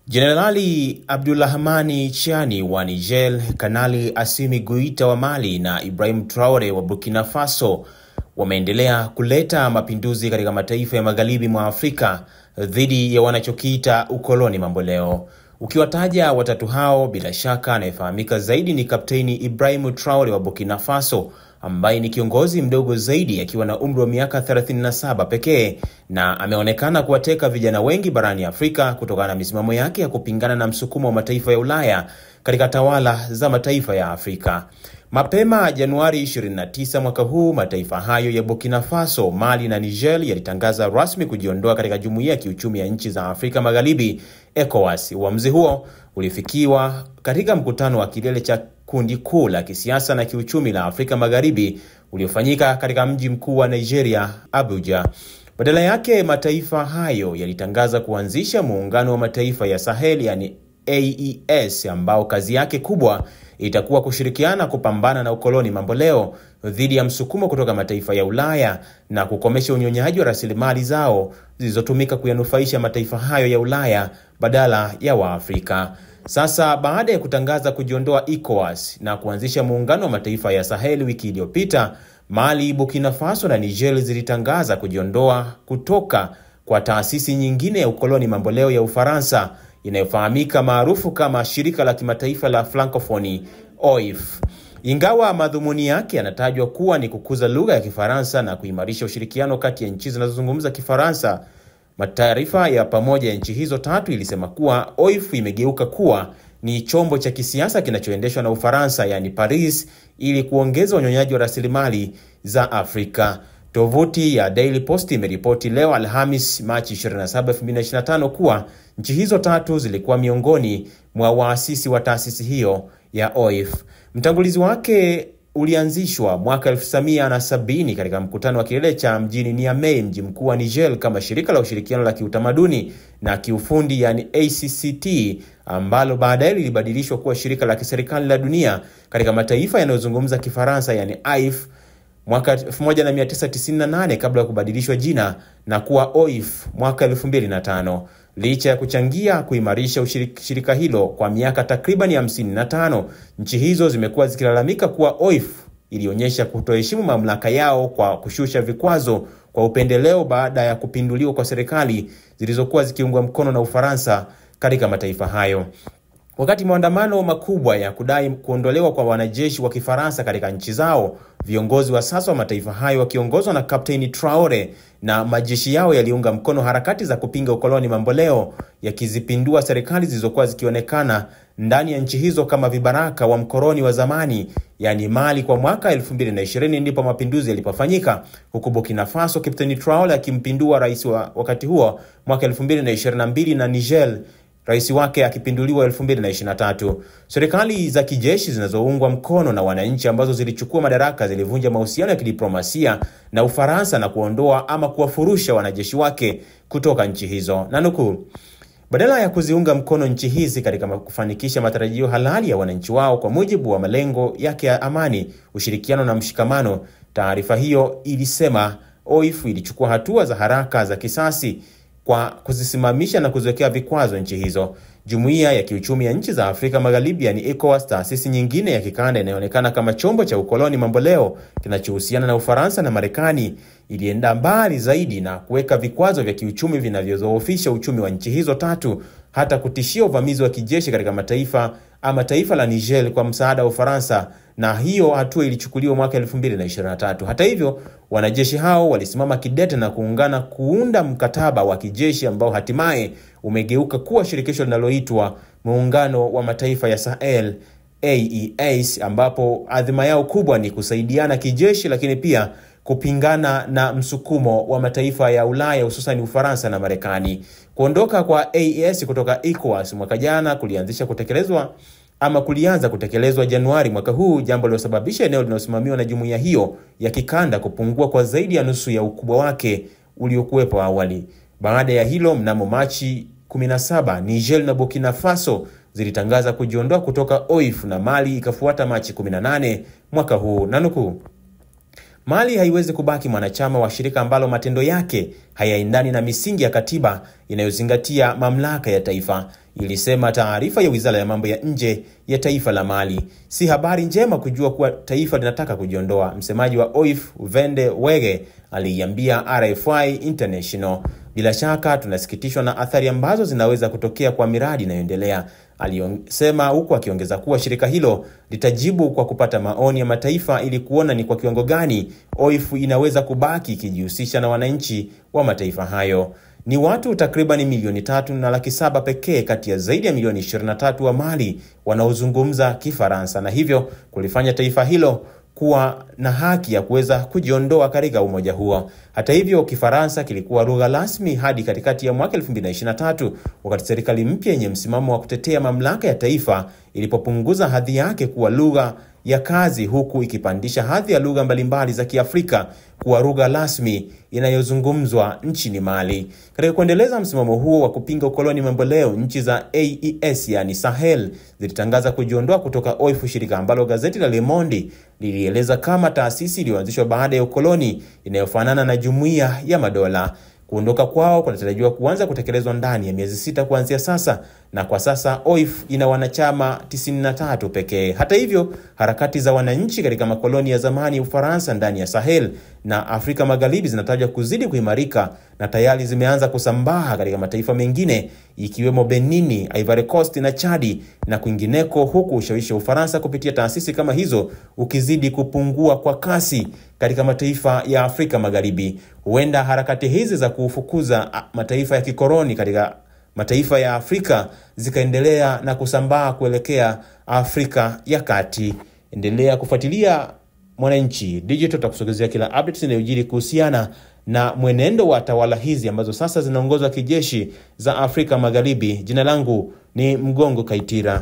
Jenerali Abdulrahmani Chiani wa Niger, Kanali Assimi Goita wa Mali na Ibrahim Traore wa Burkina Faso wameendelea kuleta mapinduzi katika mataifa ya magharibi mwa Afrika dhidi ya wanachokiita ukoloni mamboleo. Ukiwataja watatu hao, bila shaka anayefahamika zaidi ni Kapteni Ibrahim Traore wa Burkina Faso, ambaye ni kiongozi mdogo zaidi akiwa na umri wa miaka 37 pekee, na ameonekana kuwateka vijana wengi barani Afrika kutokana na misimamo yake ya kupingana na msukumo wa mataifa ya Ulaya katika tawala za mataifa ya Afrika. Mapema Januari 29 mwaka huu, mataifa hayo ya Burkina Faso, Mali na Niger yalitangaza rasmi kujiondoa katika Jumuiya ya Kiuchumi ya Nchi za Afrika Magharibi, ECOWAS. Uamuzi huo ulifikiwa katika mkutano wa kilele cha kundi kuu la kisiasa na kiuchumi la Afrika Magharibi uliofanyika katika mji mkuu wa Nigeria, Abuja. Badala yake, mataifa hayo yalitangaza kuanzisha muungano wa mataifa ya Sahel, yani AES, ambao kazi yake kubwa itakuwa kushirikiana kupambana na ukoloni mamboleo dhidi ya msukumo kutoka mataifa ya Ulaya na kukomesha unyonyaji wa rasilimali zao zilizotumika kuyanufaisha mataifa hayo ya Ulaya badala ya Waafrika. Sasa, baada ya kutangaza kujiondoa ECOWAS na kuanzisha muungano wa mataifa ya Sahel wiki iliyopita, Mali, Burkina Faso na Niger zilitangaza kujiondoa kutoka kwa taasisi nyingine ya ukoloni mamboleo ya Ufaransa inayofahamika maarufu kama Shirika la Kimataifa la Francophonie, OIF. Ingawa madhumuni yake yanatajwa kuwa ni kukuza lugha ya Kifaransa na kuimarisha ushirikiano kati ya nchi zinazozungumza Kifaransa, taarifa ya pamoja ya nchi hizo tatu ilisema kuwa OIF imegeuka kuwa ni chombo cha kisiasa kinachoendeshwa na Ufaransa, yani Paris, ili kuongeza unyonyaji wa rasilimali za Afrika. Tovuti ya Daily Post imeripoti leo Alhamis, Machi 27, 2025 kuwa nchi hizo tatu zilikuwa miongoni mwa waasisi wa taasisi hiyo ya OIF. Mtangulizi wake ulianzishwa mwaka 1970 katika mkutano wa kilele cha mjini Niamey, mji mkuu wa Niger, kama Shirika la Ushirikiano la Kiutamaduni na Kiufundi, yani ACCT, ambalo baadaye lilibadilishwa kuwa Shirika la Kiserikali la Dunia katika mataifa yanayozungumza Kifaransa, yani AIF, mwaka 1998 kabla ya kubadilishwa jina na kuwa OIF mwaka 2005. Licha ya kuchangia kuimarisha shirika hilo kwa miaka takriban 55, nchi hizo zimekuwa zikilalamika kuwa OIF ilionyesha kutoheshimu mamlaka yao kwa kushusha vikwazo kwa upendeleo baada ya kupinduliwa kwa serikali zilizokuwa zikiungwa mkono na Ufaransa katika mataifa hayo. Wakati maandamano makubwa ya kudai kuondolewa kwa wanajeshi wa Kifaransa katika nchi zao, viongozi wa sasa wa mataifa hayo wakiongozwa na Kapteni Traore na majeshi yao yaliunga mkono harakati za kupinga ukoloni mamboleo, yakizipindua serikali zilizokuwa zikionekana ndani ya nchi hizo kama vibaraka wa mkoloni wa zamani, yani Mali. Kwa mwaka 2020 ndipo mapinduzi yalipofanyika, huku Burkina Faso Kapteni Traore akimpindua rais wa wakati huo mwaka 2022 na Niger rais wake akipinduliwa 2023. Serikali za kijeshi zinazoungwa mkono na wananchi ambazo zilichukua madaraka zilivunja mahusiano ya kidiplomasia na Ufaransa na kuondoa ama kuwafurusha wanajeshi wake kutoka nchi hizo. Nanukuu, badala ya kuziunga mkono nchi hizi katika kufanikisha matarajio halali ya wananchi wao kwa mujibu wa malengo yake ya amani, ushirikiano na mshikamano, taarifa hiyo ilisema OIF ilichukua hatua za haraka za kisasi kwa kuzisimamisha na kuziwekea vikwazo nchi hizo. Jumuiya ya Kiuchumi ya Nchi za Afrika Magharibi, yani ECOWAS, taasisi nyingine ya kikanda inayoonekana kama chombo cha ukoloni mamboleo kinachohusiana na Ufaransa na Marekani, ilienda mbali zaidi na kuweka vikwazo vya kiuchumi vinavyodhoofisha uchumi wa nchi hizo tatu, hata kutishia uvamizi wa kijeshi katika taifa la Niger kwa msaada wa Ufaransa, na hiyo hatua ilichukuliwa mwaka 2023. Hata hivyo, wanajeshi hao walisimama kidete na kuungana kuunda mkataba wa kijeshi ambao hatimaye umegeuka kuwa shirikisho linaloitwa Muungano wa Mataifa ya Sahel, AES, ambapo adhima yao kubwa ni kusaidiana kijeshi, lakini pia kupingana na msukumo wa mataifa ya Ulaya, hususan Ufaransa na Marekani. Kuondoka kwa AES kutoka ECOWAS mwaka jana kulianza kutekelezwa Januari mwaka huu, jambo lilosababisha eneo linalosimamiwa na jumuiya hiyo ya kikanda kupungua kwa zaidi ya nusu ya ukubwa wake uliokuwepo awali. Baada ya hilo, mnamo Machi 17, Niger na Burkina Faso zilitangaza kujiondoa kutoka OIF na Mali ikafuata Machi 18 mwaka huu. Nanukuu, Mali haiwezi kubaki mwanachama wa shirika ambalo matendo yake hayaendani na misingi ya katiba inayozingatia mamlaka ya taifa. ilisema taarifa ya Wizara ya Mambo ya Nje ya taifa la Mali. Si habari njema kujua kuwa taifa linataka kujiondoa, msemaji wa OIF Vende Wege aliiambia RFI International. Bila shaka tunasikitishwa na athari ambazo zinaweza kutokea kwa miradi inayoendelea, alisema, huku akiongeza kuwa shirika hilo litajibu kwa kupata maoni ya mataifa ili kuona ni kwa kiwango gani OIF inaweza kubaki ikijihusisha na wananchi wa mataifa hayo. Ni watu takriban milioni 3.7 pekee kati ya zaidi ya milioni 23 wa Mali wanaozungumza Kifaransa, na hivyo kulifanya taifa hilo kuwa na haki ya kuweza kujiondoa katika umoja huo. Hata hivyo, Kifaransa kilikuwa lugha rasmi hadi katikati ya mwaka 2023, wakati serikali mpya yenye msimamo wa kutetea mamlaka ya taifa ilipopunguza hadhi yake kuwa lugha ya kazi, huku ikipandisha hadhi ya lugha mbalimbali za Kiafrika kuwa lugha rasmi inayozungumzwa nchini Mali. Katika kuendeleza msimamo huo wa kupinga ukoloni mamboleo, nchi za AES yani Sahel zilitangaza kujiondoa kutoka OIF, shirika ambalo gazeti la Le Monde lilieleza kama taasisi iliyoanzishwa baada ya ukoloni inayofanana na Jumuiya ya Madola. Kuondoka kwao kunatarajiwa kuanza kutekelezwa ndani ya miezi 6 kuanzia sasa, na kwa sasa OIF ina wanachama 93 pekee. Hata hivyo, harakati za wananchi katika makoloni ya zamani ya Ufaransa ndani ya Sahel na Afrika Magharibi zinatajwa kuzidi kuimarika na tayari zimeanza kusambaa katika mataifa mengine ikiwemo Benin, Ivory Coast na Chad na kwingineko, huku ushawishi wa Ufaransa kupitia taasisi kama hizo ukizidi kupungua kwa kasi katika mataifa ya Afrika Magharibi. Huenda harakati hizi za kufukuza mataifa ya kikoloni katika mataifa ya Afrika zikaendelea na kusambaa kuelekea Afrika ya Kati. Endelea kufuatilia Mwananchi Digital, tutakusogezea kila updates inayojiri kuhusiana na mwenendo wa tawala hizi ambazo sasa zinaongozwa kijeshi za Afrika Magharibi. Jina langu ni Mgongo Kaitira.